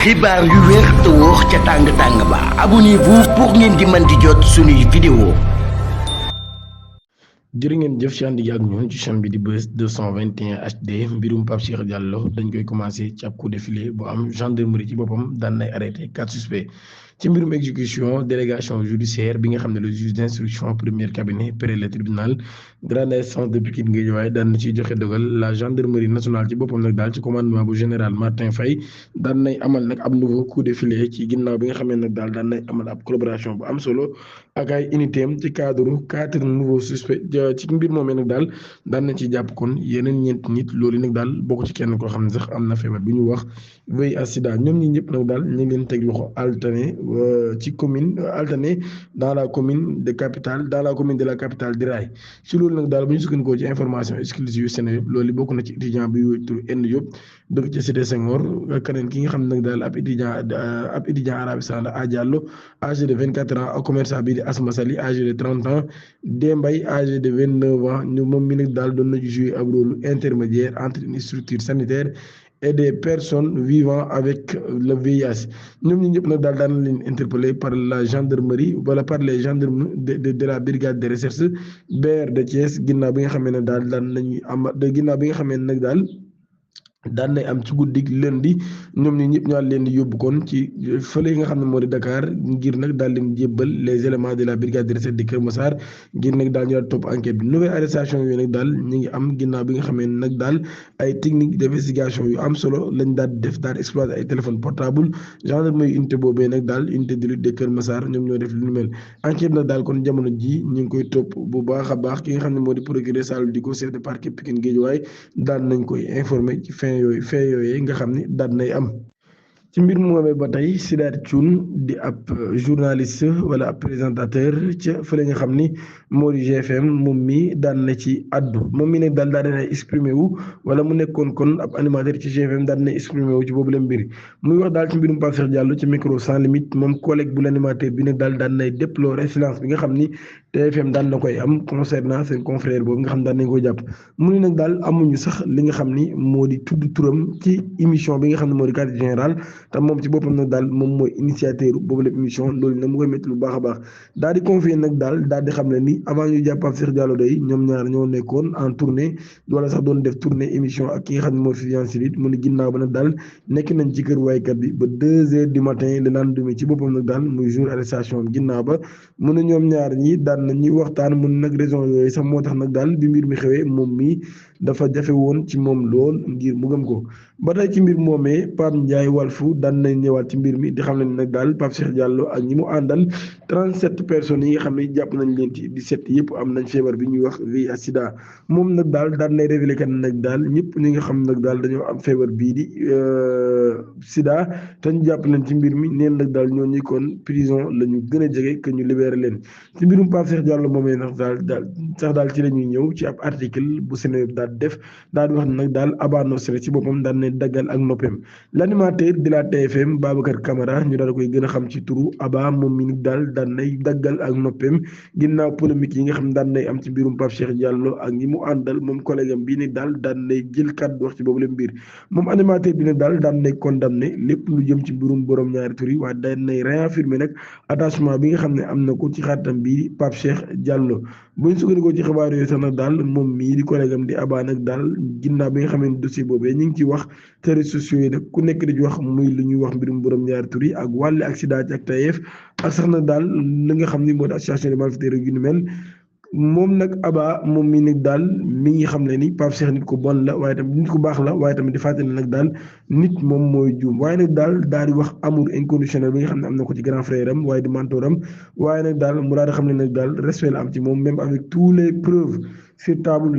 xibaar yu wér te wóor ca tàng ba abonnez-vous pour ngeen di mën di jot suñuy vidéo. jërë ngeen jëf ci ànd gi ak ñun ci chaîne bi di Buzz 221 HD mbirum Pape Cheikh Diallo dañ koy commencé ci ab coup de filet bu am gendarmerie ci boppam daan nay arrêté 4 suspects ci mbirum exécution délégation judiciaire bi nga xam ne le juge d'instruction premier cabinet près le tribunal grande instance de Pikine Guédiawaye daan na ciy joxe dogal la gendarmerie nationale ci boppam nag daal ci commandement bu général Martin Faye daan nay amal nag ab nouveau coup de filet ci ginnaaw bi nga xam ne nag daal daan nay amal ab collaboration bu am solo ak ay unité am ci cadre 4 nouveaux suspects ci mbir moomee nag daal daan na ci jàpp kon yeneen ñeenti nit loolu nag daal bokk ci kenn koo xam ne sax am na feebar bi ñu wax VIH ak sida ñoom ñi ñëpp nag daal ñu ngi leen teg loxo alterné ci commune alterné dans la commune de capitale dans la commune de la capitale di Raay ci loolu nag daal bu ñu sukkandikoo ci information exclusive yu Sénégal loolu bokk na ci étudiant bi tur N Diop dëkk ci cité Senghor keneen ki nga xam ne nag daal ab étudiant Arabie Saoudite a Diallo âgé de 24 ans ak commerçant bi di Asma Sali âgé de 30 ans Dembay âgé de 29 ans ñu moom mi nag daal doon na jouer ab rôle intermédiaire entre une structure sanitaire et des personnes vivant avec le VIH ñoom ñi ñëpp nag daal daan leen interpellé par la gendarmerie wala par les gendarmes de la brigade de recherche BR de Thiès ginnaaw bi nga xamee ne daal daan nañuy am ginnaaw bi nga xamee ne nag daal daan nay am ci guddig lundi ñoom ñi ñëpp ñoo leen di yóbbu kon ci fële nga xam ne moo di Dakar ngir nag daal leen jébbal les éléments de la brigade de recherche de Kër Massar ngir nag daal ñu daal topp enquête bi nouvelle arrestation yooyu nag daal ñu ngi am ginnaaw bi nga xamee ne nag daal ay technique d'investigation yu am solo lañ daal def daal exploiter ay téléphone portable gendarmerie unité boobee nag daal unité de lutte de Kër Massar ñoom ñoo def lu ñu mel enquête nag daal kon jamono ji ñu ngi koy topp bu baax a baax ki nga xam ne moo di procureur Sall di ko chef de parquet Pikine Guédiawaye daal nañ koy informer ci fee yooyu nga xam ni daal nay am ci mbir mu amee ba tey Sidath Thioune di ab journaliste wala ab présentateur ca fële nga xam ni moo di GFM moom mi daan na ci addu moom mi nag daal daan na exprimé wu wala mu nekkoon kon ab animateur ci GFM daan na exprimé wu ci boobu la mbir muy wax daal ci mbirum Pape Cheikh Diallo ci micro sans limite moom collègue bu l'animateur bi nag daal daan nay déplorer silence bi nga xam ni TFM daan na koy am concernant seen confrère boobu nga xam daan nañ koy jàpp mu ne nag daal amuñu sax li nga xam ni moo di tudd turam ci émission bi nga xam ne moo di quartier général te moom ci boppam nag daal moom mooy initiateur boobu la émission loolu nag mu koy métti lu baax a baax daal di confier nag daal di xam ne ni avant ñu jàpp Pape Cheikh Diallo day ñoom ñaar ñoo nekkoon en tournée wala sax doon def tournée émission ak ki nga xam ne moo fi Sidy mu ne ginnaaw ba nag daal nekk nañ ci kër waykat bi ba 2h du matin le lendemain ci boppam nag daal muy jour arrestation ginnaaw ba mu ne ñoom ñaar ñi daan nañuy waxtaan mu ne nag raison yooyu sax moo tax nag daal bi mbir mi xewee moom mii dafa jafe woon ci moom lool ngir mu gëm ko ba tey ci mbir moomee Pape Ndiaye Walfu daan nañ ñëwaat ci mbir mi di xam ne nag daal Pape Cheikh Diallo ak ñi mu àndal 37 personnes yi nga xam ne jàpp nañ leen ci 17 yëpp am nañ feebar bi ñuy wax VIH ak sida moom nag daal daan nay révélé kan nag daal ñëpp ñi nga xam nag daal dañoo am feebar bii di sida te ñu jàpp leen ci mbir mi neen nag daal ñoo ñi kon prison la ñu gën a jege que ñu libéré leen ci mbirum Pape Cheikh Diallo moomee nag daal ci la ñuy ñëw ci ab article bu Sénégal daal def daal di wax nag daal Aba Nosré ci boppam daan ne daggal ak noppem l'animateur de la TFM Babacar Camara ñu daal koy gën a xam ci turu Aba moom mi nag daal daan nay daggal ak noppem ginnaaw polémique yi nga xam daan nay am ci mbirum Pape Cheikh Diallo ak ñi mu àndal moom collègue am bii nag daal daan nay jël kàddu wax ci boobu la mbir moom animateur bi nag daal daan nay condamné lépp lu jëm ci mbirum borom ñaari tur yi waaye daan nay réaffirmer nag attachement bi nga xam ne am na ko ci xaritam bii di Pape Cheikh Diallo bu ñu sukkandikoo ci xibaar yooyu sax nag daal moom mii di collègue am di Aba nag daal ginnaaw bi nga xam ne dossier boobee ñu ngi ci wax te réseaux sociaux yi nag ku nekk di wax muy lu ñuy wax mbirum borom ñaari tur yi ak wàllu accident ci ak tayeef ak sax nag daal li nga xam ni moo di association de malfaiteurs yu ni mel moom nag Aba moom mi nag daal mi ngi xam ne ni Pape Cheikh nit ku bon la waaye tamit nit ku baax la waaye tamit di fàttali nag daal nit moom mooy juum waaye nag daal di wax amour inconditionnel bi nga xam ne am na ko ci grand frère am waaye di mentor am waaye nag daal mu daal di xam ne nag daal respect la am ci moom même avec tous les preuves sur table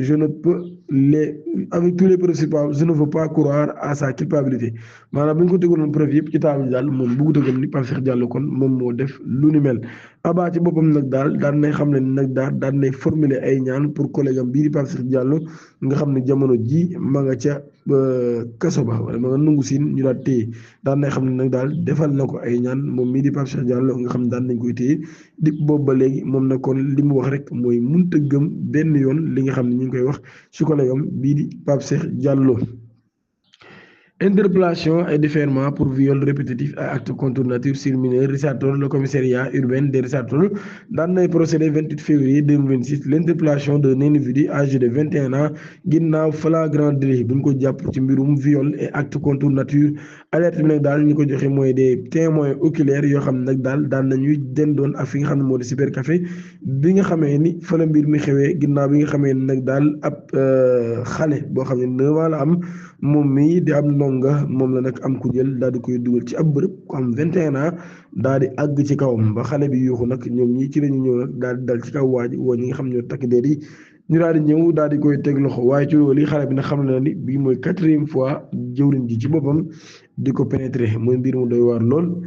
avec tous les preuves sur table je ne veux pas croire à sa culpabilité maanaam bu ñu ko tegaloon preuve yëpp ci table daal moom bëggut a gëm ni Pape Cheikh Diallo kon moom moo def lu ni mel Aba ci boppam nag daal daan nay xam ne nag daan nay formuler ay ñaan pour collègue am bii di Pape Cheikh Diallo nga xam ne jamono ji ma nga ca kaso ba wala ma nga nungu siin ñu daal téye daan nay xam ne nag daal defal na ko ay ñaan moom mii di Pape Cheikh Diallo nga xam ne daan nañ koy téye di boobu ba léegi moom nag kon li mu wax rek mooy mënut a gëm benn yoon li nga xam ne ñu ngi koy wax ci collègue am bii di Pape Cheikh Diallo Interpellation et déferment pour viol répétitif et acte contre nature sur mineur. Richard Toll, le commissariat urbain de Richard Toll daan nay procédé 28 février 2026 l'interpellation d'un individu âgé de 21 ans ginnaaw flagrant délit bu ñu ko jàpp ci mbirum viol et acte contre nature. Alerte bi nag daal ñu ko joxe mooy des témoins oculaires yoo xam ne nag daal daan nañuy dendoon ak fi nga xam ne moo di cybercafé bi nga xamee ni fa la mbir mi xewee ginnaaw bi nga xamee ni nag daal ab xale boo xam ne 9 ans la am moom mii di am ndonga moom la nag am ku jël daal di koy dugal ci ab bërëb ku am 21 ans daal di àgg ci kawam ba xale bi yuuxu nag ñoom ñi ci lañu ñëw nag daal di dal ci kaw waaj woo ñi nga xam ñoo takk der yi ñu daal di ñëw daal di koy teg loxo waaye ci loolu xale bi nag xam na ni bii mooy 4e fois jëwriñ ji ci boppam di ko pénétrer mooy mbir mu doy waar lool.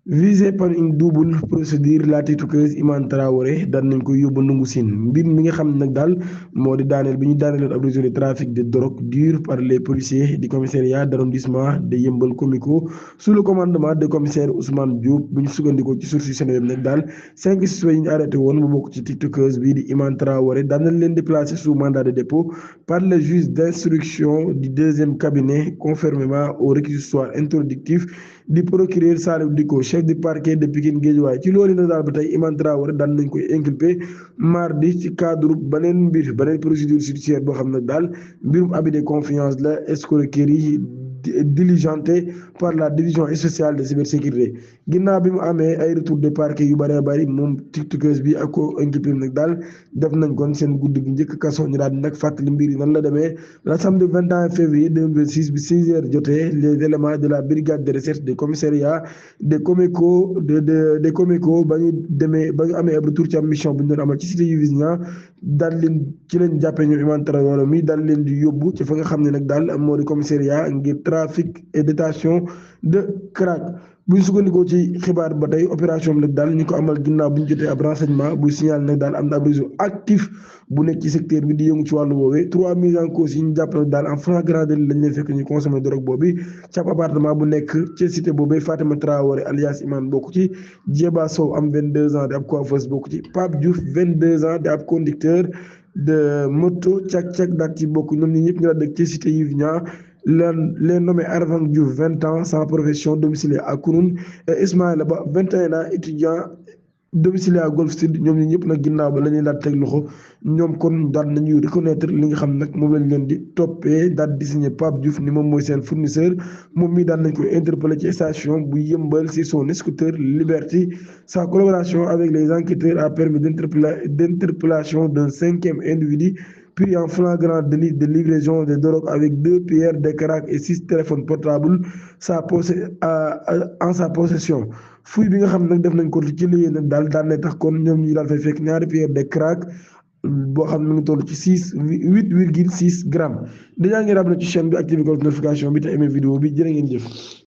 Visé par une double procédure la tiktokeuse Imane Traoré daan nañ koy yóbbu Ndungu Sine mbir mi nga xam ne nag daal moo di daaneel bi ñu daaneeloon ab réseau de trafic de drogue dur par les policiers du commissariat d'arrondissement de Yeumbeul Comico sous le commandement de commissaire Ousmane Diop bu ñu sukkandikoo ci source yu Seneweb nag daal 5 suspects yi ñu arrêté woon bu bokk ci tiktokeuse bii di Imane Traoré daan nañ leen déplacé sous mandat de dépôt par le juge d'instruction du 2e cabinet conformément au réquisitoire introductif di procureur Salif Dicko chef du parquet de Pikine Guédiawaye ci loolu nag daal ba tey Imane Traoré daan nañ koy inculpé mardi ci cadre beneen procédure judiciaire boo xam ne daal mbirum abus de confiance la escroquerie diligentée par la division spéciale de cybersécurité ginnaaw bi mu amee ay retour de parquet yu bëree bëri moom tiktokeuse bi ak ko inculpé nag daal def nañ kon seen guddi gi njëkk kaso ñu daal di nag fàttali mbir yi nan la demee la samedi 21 février 2026 bi 6 heures jotee les éléments de la brigade de recherche de commissariat de Comico de Comico ba ñu amee ab retour ci am mission bu ñu doon amal ci cité yu Visignan daal leen ci leen jàppee ñoom Imane Traoré mi daal leen di yóbbu ci fa nga xam ne nag daal moo di commissariat ngir trafic et détention de crack bu ñu sukkandikoo ci xibaar ba tey opération bi nag daal ñu ko amal ginnaaw bu ñu jotee ab renseignement buy signal nag daal am na ab réseau actif bu nekk ci secteur bi di yëngu ci wàllu woowee 3 mises en cause yi ñu jàpp nag daal en flagrant délit lañ leen fekk ñu consommé drogue boobu ci ab appartement bu nekk ci cité boobu Fatima Traoré alias Imane bokk ci Djeba Sow am 22 ans di ab coiffeuse bokk ci Pape Diouf 22 ans di ab conducteur de moto cak-cak daal ci bokk ñoom ñi ñëpp ñu la dëkk ci cité Yves les nommé Arfang Diouf 20 ans sans profession domicilié à Kounoune et Ismaïla Ba 21 ans étudiant domicilié à Golf Sud ñoom ñi ñëpp nag ginnaaw ba la ñuy daal teg loxo ñoom kon daal nañuy reconnaître li nga xam nag moom lañ leen di toppee daal di signé Pape Diouf ni moom mooy seen fournisseur moom mii daan nañ koy interpellé ci station bu Yeumbeul sur son scooter Liberty. Sa collaboration avec les enquêteurs a permis d'interpellation d'un 5e individu puis en flagrant délit de livraison de drogue avec 2 pierres de crack et 6 téléphones portables en sa possession. fuy bi nga xam nag def nañ ko ci liggéey nag daal daan na tax kon ñoom ñu daal fay fekk ñaari pierre de crack boo xam ne mu ngi toll ci 8,6 grammes. Dèjà ngeen abonné ci chaîne bi activé ko notification bi te aimé vidéo bi jërë ngeen jëf.